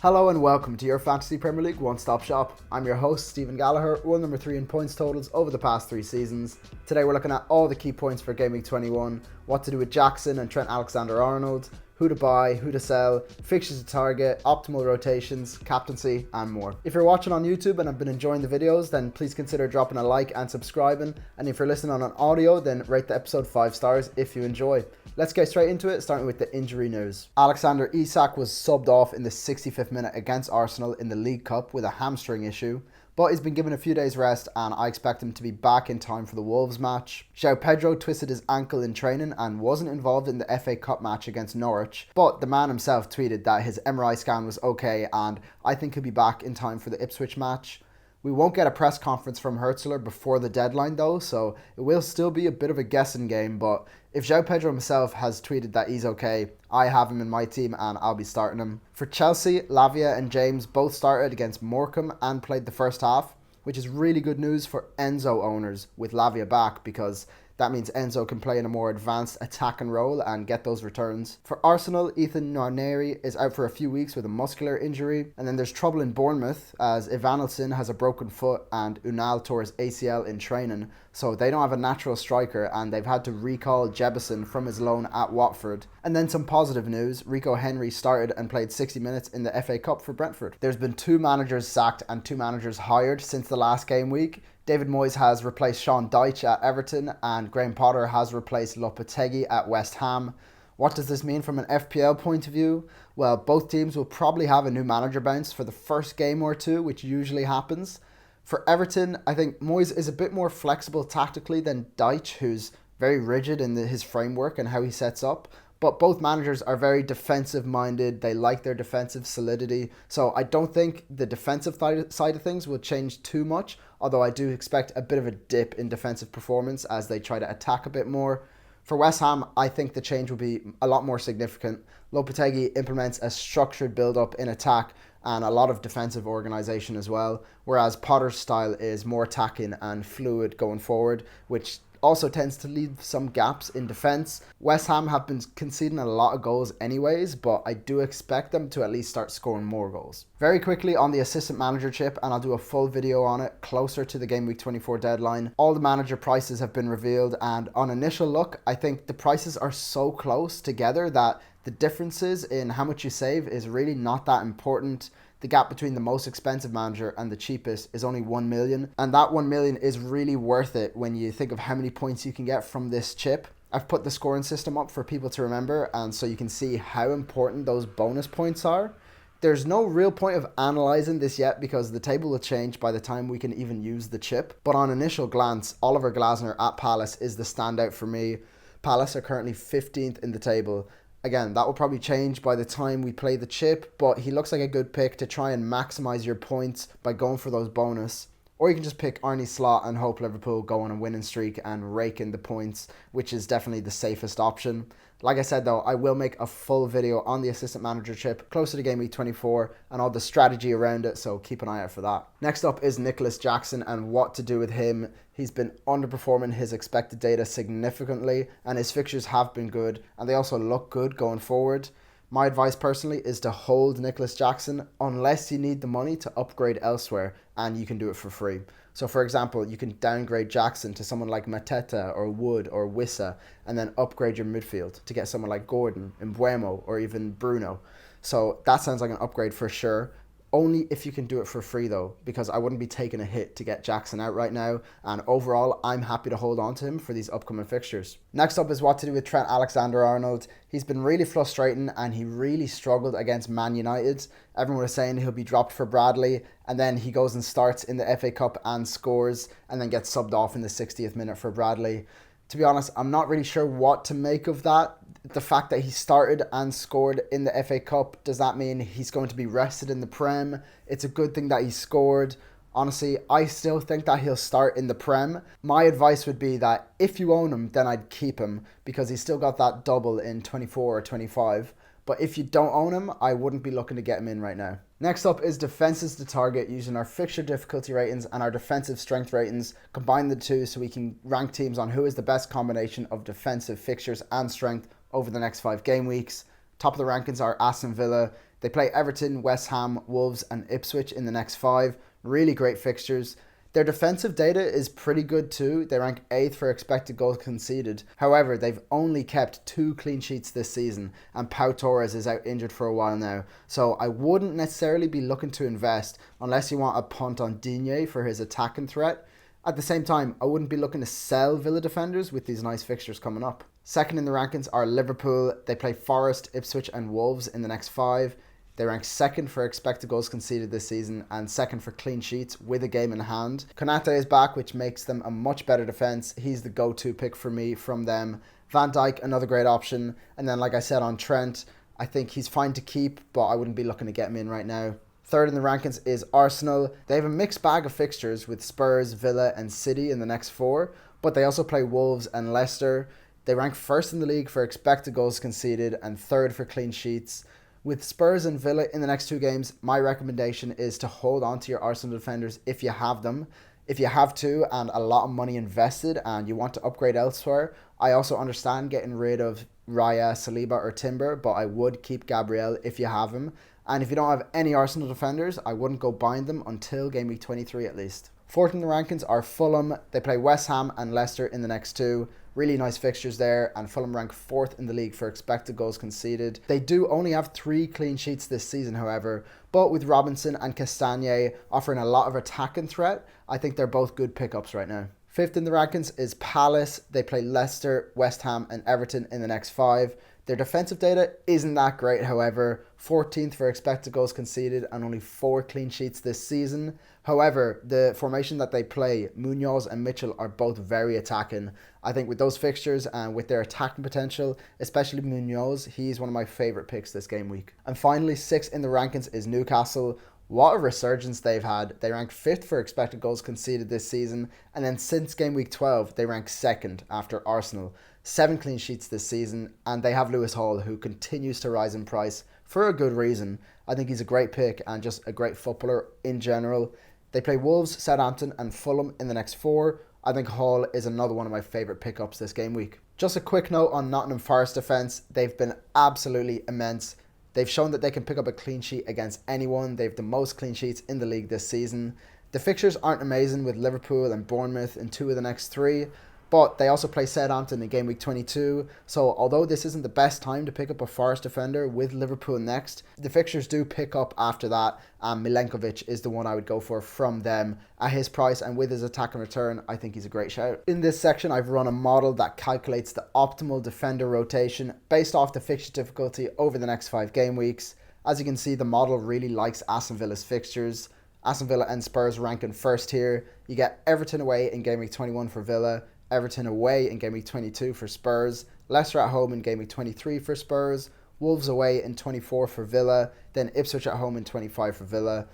Hello and welcome to your Fantasy Premier League one-stop shop. I'm your host, Stephen Gallagher, world number 3 in points totals over the past 3 seasons. Today we're looking at all the key points for Game Week 21, what to do with Jackson and Trent Alexander-Arnold, who to buy, who to sell, fixtures to target, optimal rotations, captaincy, and more. If you're watching on YouTube and have been enjoying the videos, then please consider dropping a like and subscribing. And if you're listening on an audio, then rate the episode 5 stars if you enjoy. Let's get straight into it, starting with the injury news. Alexander Isak was subbed off in the 65th minute against Arsenal in the League Cup with a hamstring issue, but he's been given a few days rest and I expect him to be back in time for the Wolves match. João Pedro twisted his ankle in training and wasn't involved in the FA Cup match against Norwich, but the man himself tweeted that his MRI scan was okay and I think he'll be back in time for the Ipswich match. We won't get a press conference from Hertzler before the deadline though, so it will still be a bit of a guessing game, but if João Pedro himself has tweeted that he's okay, I have him in my team and I'll be starting him. For Chelsea, Lavia and James both started against Morecambe and played the first half, which is really good news for Enzo owners with Lavia back because that means Enzo can play in a more advanced attacking role and get those returns. For Arsenal, Ethan Nwaneri is out for a few weeks with a muscular injury. And then there's trouble in Bournemouth as Evanilson has a broken foot and Unal tore his ACL in training. So they don't have a natural striker and they've had to recall Jebison from his loan at Watford. And then some positive news, Rico Henry started and played 60 minutes in the FA Cup for Brentford. There's been 2 managers sacked and 2 managers hired since the last game week. David Moyes has replaced Sean Dyche at Everton and Graham Potter has replaced Lopetegui at West Ham. What does this mean from an FPL point of view? Well, both teams will probably have a new manager bounce for the first game or two, which usually happens. For Everton, I think Moyes is a bit more flexible tactically than Dyche, who's very rigid in his framework and how he sets up. But both managers are very defensive minded. They like their defensive solidity. So I don't think the defensive side of things will change too much. Although I do expect a bit of a dip in defensive performance as they try to attack a bit more. For West Ham, I think the change will be a lot more significant. Lopetegui implements a structured build-up in attack and a lot of defensive organisation as well. Whereas Potter's style is more attacking and fluid going forward, which also tends to leave some gaps in defence. West Ham have been conceding a lot of goals anyways, but I do expect them to at least start scoring more goals. Very quickly on the assistant manager chip, and I'll do a full video on it closer to the Game Week 24 deadline. All the manager prices have been revealed, and on initial look, I think the prices are so close together that the differences in how much you save is really not that important. The gap between the most expensive manager and the cheapest is only 1 million. And that 1 million is really worth it when you think of how many points you can get from this chip. I've put the scoring system up for people to remember and so you can see how important those bonus points are. There's no real point of analysing this yet because the table will change by the time we can even use the chip. But on initial glance, Oliver Glasner at Palace is the standout for me. Palace are currently 15th in the table. Again, that will probably change by the time we play the chip, but he looks like a good pick to try and maximise your points by going for those bonus. Or you can just pick Arne Slot and hope Liverpool go on a winning streak and rake in the points, which is definitely the safest option. Like I said though, I will make a full video on the assistant manager chip closer to Game Week 24 and all the strategy around it, so keep an eye out for that. Next up is Nicholas Jackson and what to do with him. He's been underperforming his expected data significantly and his fixtures have been good and they also look good going forward. My advice personally is to hold Nicholas Jackson unless you need the money to upgrade elsewhere and you can do it for free. So for example, you can downgrade Jackson to someone like Mateta or Wood or Wissa and then upgrade your midfield to get someone like Gordon, Mbuemo or even Bruno. So that sounds like an upgrade for sure. Only if you can do it for free though, because I wouldn't be taking a hit to get Jackson out right now. And overall, I'm happy to hold on to him for these upcoming fixtures. Next up is what to do with Trent Alexander-Arnold. He's been really frustrating and he really struggled against Man United. Everyone was saying he'll be dropped for Bradley and then he goes and starts in the FA Cup and scores and then gets subbed off in the 60th minute for Bradley. To be honest, I'm not really sure what to make of that. The fact that he started and scored in the FA Cup, does that mean he's going to be rested in the Prem? It's a good thing that he scored. Honestly, I still think that he'll start in the Prem. My advice would be that if you own him, then I'd keep him because he's still got that double in 24 or 25. But if you don't own him, I wouldn't be looking to get him in right now. Next up is defenses to target using our fixture difficulty ratings and our defensive strength ratings. Combine the two so we can rank teams on who is the best combination of defensive fixtures and strength over the next 5 game weeks. Top of the rankings are Aston Villa, They play Everton, West Ham, Wolves and Ipswich in the next 5. Really great fixtures. Their defensive data is pretty good too. They rank 8th for expected goals conceded. However, they've only kept 2 clean sheets this season, and Pau Torres is out injured for a while now. So I wouldn't necessarily be looking to invest unless you want a punt on Digne for his attacking threat. At the same time, I wouldn't be looking to sell Villa defenders with these nice fixtures coming up. Second in the rankings are Liverpool. They play Forest, Ipswich and Wolves in the next 5. They rank 2nd for expected goals conceded this season and 2nd for clean sheets with a game in hand. Konate is back, which makes them a much better defence. He's the go-to pick for me from them. Van Dijk, another great option. And then, like I said, on Trent, I think he's fine to keep, but I wouldn't be looking to get him in right now. Third in the rankings is Arsenal. They have a mixed bag of fixtures with Spurs, Villa and City in the next 4, but they also play Wolves and Leicester. They rank 1st in the league for expected goals conceded and 3rd for clean sheets. With Spurs and Villa in the next 2 games, my recommendation is to hold on to your Arsenal defenders if you have them. If you have to and a lot of money invested and you want to upgrade elsewhere, I also understand getting rid of Raya, Saliba or Timber, but I would keep Gabriel if you have him. And if you don't have any Arsenal defenders, I wouldn't go buying them until game week 23 at least. Fourth in the rankings are Fulham. They play West Ham and Leicester in the next 2. Really nice fixtures there, and Fulham rank 4th in the league for expected goals conceded. They do only have 3 clean sheets this season, however, but with Robinson and Castagne offering a lot of attacking threat, I think they're both good pickups right now. Fifth in the rankings is Palace. They play Leicester, West Ham and Everton in the next 5. Their defensive data isn't that great, however. 14th for expected goals conceded and only 4 clean sheets this season. However, the formation that they play, Munoz and Mitchell, are both very attacking. I think with those fixtures and with their attacking potential, especially Munoz, he's one of my favourite picks this game week. And finally, 6th in the rankings is Newcastle. What a resurgence they've had. They rank 5th for expected goals conceded this season, and then since game week 12, they rank 2nd after Arsenal. 7 clean sheets this season, and they have Lewis Hall, who continues to rise in price for a good reason. I think he's a great pick and just a great footballer in general. They play Wolves, Southampton and Fulham in the next 4. I think Hall is another one of my favourite pickups this game week. Just a quick note on Nottingham Forest defence. They've been absolutely immense. They've shown that they can pick up a clean sheet against anyone. They have the most clean sheets in the league this season. The fixtures aren't amazing with Liverpool and Bournemouth in 2 of the next 3. But they also play Southampton in game week 22, so although this isn't the best time to pick up a Forest defender with Liverpool next, the fixtures do pick up after that, and Milenkovic is the one I would go for from them. At his price and with his attack and return, I think he's a great shout. In this section, I've run a model that calculates the optimal defender rotation based off the fixture difficulty over the next 5 game weeks. As you can see, the model really likes Aston Villa's fixtures. Aston Villa and Spurs ranking 1st here. You get Everton away in game week 21 for Villa, Everton away in game week 22 for Spurs, Leicester at home in game week 23 for Spurs, Wolves away in 24 for Villa, then Ipswich at home in 25 for Villa.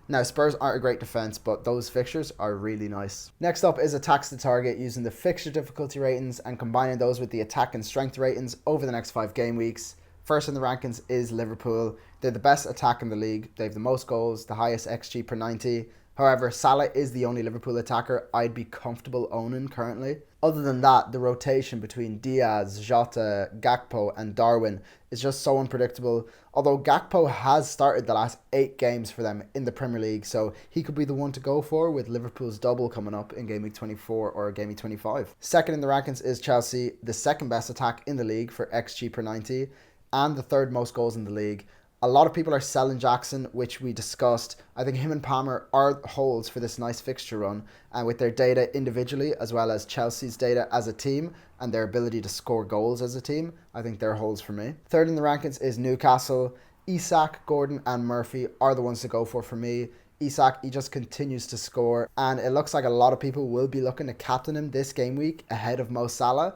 Now, Spurs aren't a great defence, but those fixtures are really nice. Next up is attacks to target using the fixture difficulty ratings and combining those with the attack and strength ratings over the next 5 game weeks. First in the rankings is Liverpool. They're the best attack in the league. They have the most goals, the highest XG per 90. However, Salah is the only Liverpool attacker I'd be comfortable owning currently. Other than that, the rotation between Diaz, Jota, Gakpo and Darwin is just so unpredictable. Although Gakpo has started the last 8 games for them in the Premier League, so he could be the one to go for with Liverpool's double coming up in game week 24 or game week 25. Second in the rankings is Chelsea, the second best attack in the league for XG per 90 and the 3rd most goals in the league. A lot of people are selling Jackson, which we discussed. I think him and Palmer are holds for this nice fixture run, and with their data individually as well as Chelsea's data as a team and their ability to score goals as a team, I think they're holds for me. Third in the rankings is Newcastle. Isak, Gordon and Murphy are the ones to go for me. Isak, he just continues to score, and it looks like a lot of people will be looking to captain him this game week ahead of Mo Salah.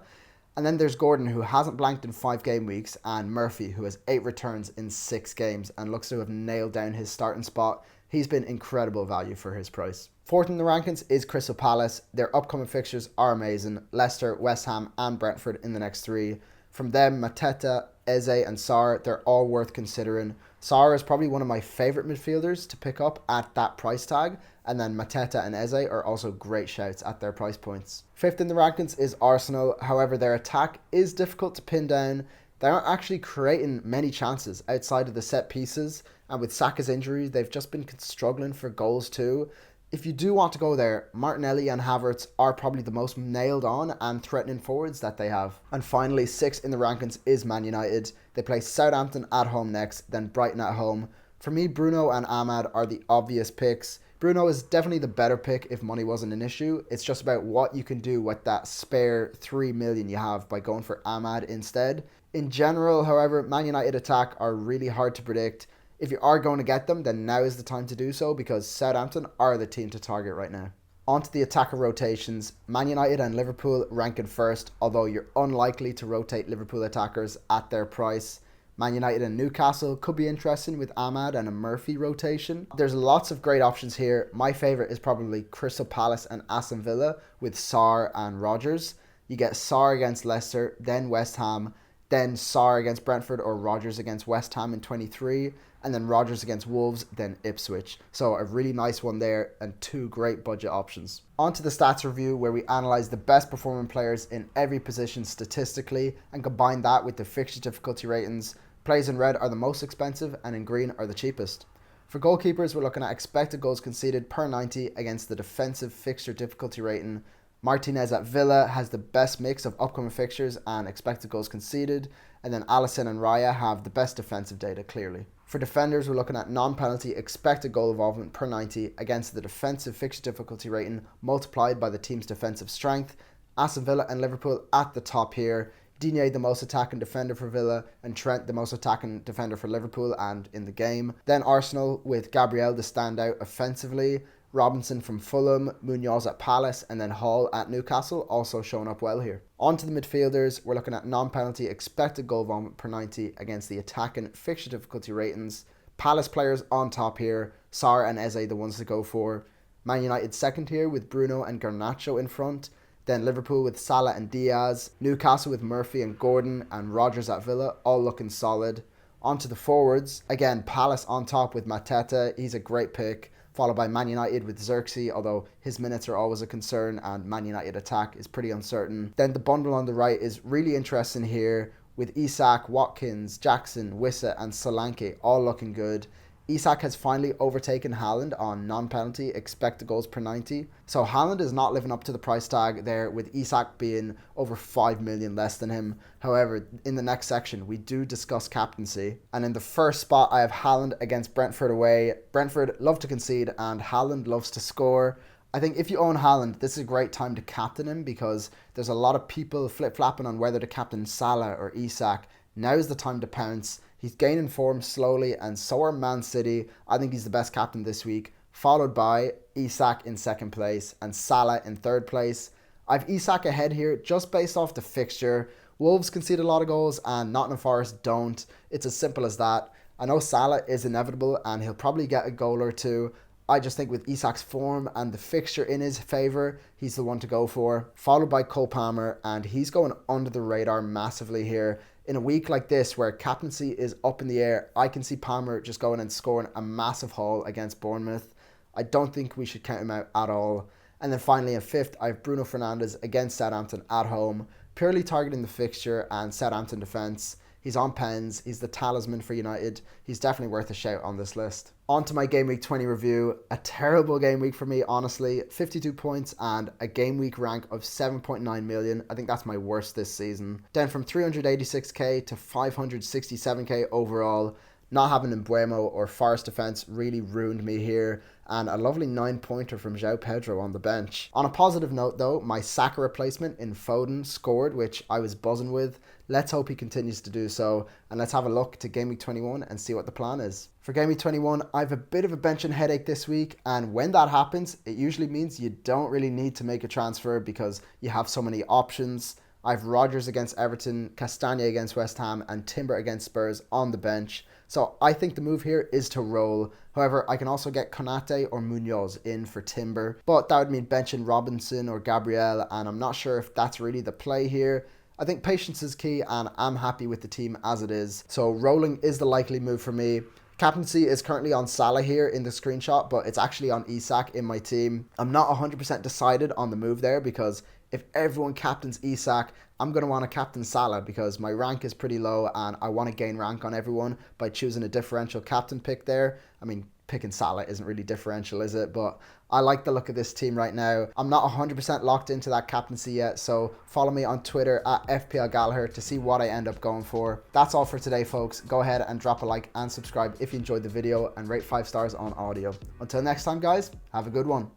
And then there's Gordon, who hasn't blanked in 5 game weeks, and Murphy, who has 8 returns in 6 games and looks to have nailed down his starting spot. He's been incredible value for his price. Fourth in the rankings is Crystal Palace. Their upcoming fixtures are amazing. Leicester, West Ham and Brentford in the next 3. From them, Mateta, Eze and Sarr, they're all worth considering. Sarr is probably one of my favourite midfielders to pick up at that price tag, and then Mateta and Eze are also great shouts at their price points. Fifth in the rankings is Arsenal. However, their attack is difficult to pin down. They aren't actually creating many chances outside of the set pieces, and with Saka's injury, they've just been struggling for goals too. If you do want to go there, Martinelli and Havertz are probably the most nailed on and threatening forwards that they have. And finally, 6th in the rankings is Man United. They play Southampton at home next, then Brighton at home. For me, Bruno and Ahmad are the obvious picks. Bruno is definitely the better pick if money wasn't an issue. It's just about what you can do with that spare 3 million you have by going for Ahmad instead. In general, however, Man United attack are really hard to predict. If you are going to get them, then now is the time to do so because Southampton are the team to target right now. On to the attacker rotations. Man United and Liverpool ranking first, although you're unlikely to rotate Liverpool attackers at their price. Man United and Newcastle could be interesting with Ahmad and a Murphy rotation. There's lots of great options here. My favourite is probably Crystal Palace and Aston Villa with Sarr and Rodgers. You get Sarr against Leicester, then West Ham, then Sarr against Brentford or Rodgers against West Ham in 23, and then Rodgers against Wolves, then Ipswich. So a really nice one there and 2 great budget options. On to the stats review where we analyse the best performing players in every position statistically and combine that with the fixture difficulty ratings. Players in red are the most expensive and in green are the cheapest. For goalkeepers, we're looking at expected goals conceded per 90 against the defensive fixture difficulty rating. Martinez at Villa has the best mix of upcoming fixtures and expected goals conceded, and then Alisson and Raya have the best defensive data clearly. For defenders, we're looking at non-penalty expected goal involvement per 90 against the defensive fixture difficulty rating multiplied by the team's defensive strength. Aston Villa and Liverpool at the top here. Digne the most attacking defender for Villa and Trent the most attacking defender for Liverpool and in the game. Then Arsenal with Gabriel the standout offensively. Robinson from Fulham, Munoz at Palace, and then Hall at Newcastle also showing up well here. On to the midfielders, we're looking at non-penalty expected goal involvement per 90 against the attacking fixture difficulty ratings. Palace players on top here, Sarr and Eze the ones to go for. Man United second here with Bruno and Garnacho in front. Then Liverpool with Salah and Diaz. Newcastle with Murphy and Gordon and Rodgers at Villa, all looking solid. On to the forwards, again Palace on top with Mateta, he's a great pick. Followed by Man United with Xerxes, although his minutes are always a concern and Man United attack is pretty uncertain. Then the bundle on the right is really interesting here with Isak, Watkins, Jackson, Wissa and Solanke all looking good. Isak has finally overtaken Haaland on non-penalty expected goals per 90. So Haaland is not living up to the price tag there with Isak being over 5 million less than him. However, in the next section, we do discuss captaincy. And in the first spot, I have Haaland against Brentford away. Brentford love to concede and Haaland loves to score. I think if you own Haaland, this is a great time to captain him because there's a lot of people flip-flapping on whether to captain Salah or Isak. Now is the time to pounce. He's gaining form slowly and so are Man City. I think he's the best captain this week, followed by Isak in second place and Salah in third place. I've Isak ahead here just based off the fixture. Wolves concede a lot of goals and Nottingham Forest don't. It's as simple as that. I know Salah is inevitable and he'll probably get a goal or two. I just think with Isak's form and the fixture in his favour, he's the one to go for. Followed by Cole Palmer, and he's going under the radar massively here. In a week like this where captaincy is up in the air, I can see Palmer just going and scoring a massive haul against Bournemouth. I don't think we should count him out at all. And then finally in fifth, I have Bruno Fernandes against Southampton at home, purely targeting the fixture and Southampton defence. He's on pens, he's the talisman for United. He's definitely worth a shout on this list. On to my Game Week 20 review. A terrible game week for me, honestly. 52 points and a game week rank of 7.9 million. I think that's my worst this season. Down from 386k to 567k overall. Not having Mbuemo or Forest defence really ruined me here. And a lovely 9-pointer from João Pedro on the bench. On a positive note though, my Saka replacement in Foden scored, which I was buzzing with. Let's hope he continues to do so, and let's have a look to Game Week 21 and see what the plan is. For Game Week 21, I have a bit of a benching headache this week, and when that happens, it usually means you don't really need to make a transfer because you have so many options. I have Rodgers against Everton, Castagne against West Ham, and Timber against Spurs on the bench. So I think the move here is to roll. However, I can also get Konate or Munoz in for Timber, but that would mean benching Robinson or Gabriel, and I'm not sure if that's really the play here. I think patience is key and I'm happy with the team as it is. So rolling is the likely move for me. Captaincy is currently on Salah here in the screenshot, but it's actually on Isak in my team. I'm not 100% decided on the move there because if everyone captains Isak, I'm going to want to captain Salah because my rank is pretty low and I want to gain rank on everyone by choosing a differential captain pick there. I mean, picking Salah isn't really differential, is it? But I like the look of this team right now. I'm not 100% locked into that captaincy yet, so follow me on Twitter at FPL Gallagher to see what I end up going for. That's all for today, folks. Go ahead and drop a like and subscribe if you enjoyed the video, and rate 5 stars on audio. Until next time, guys, have a good one.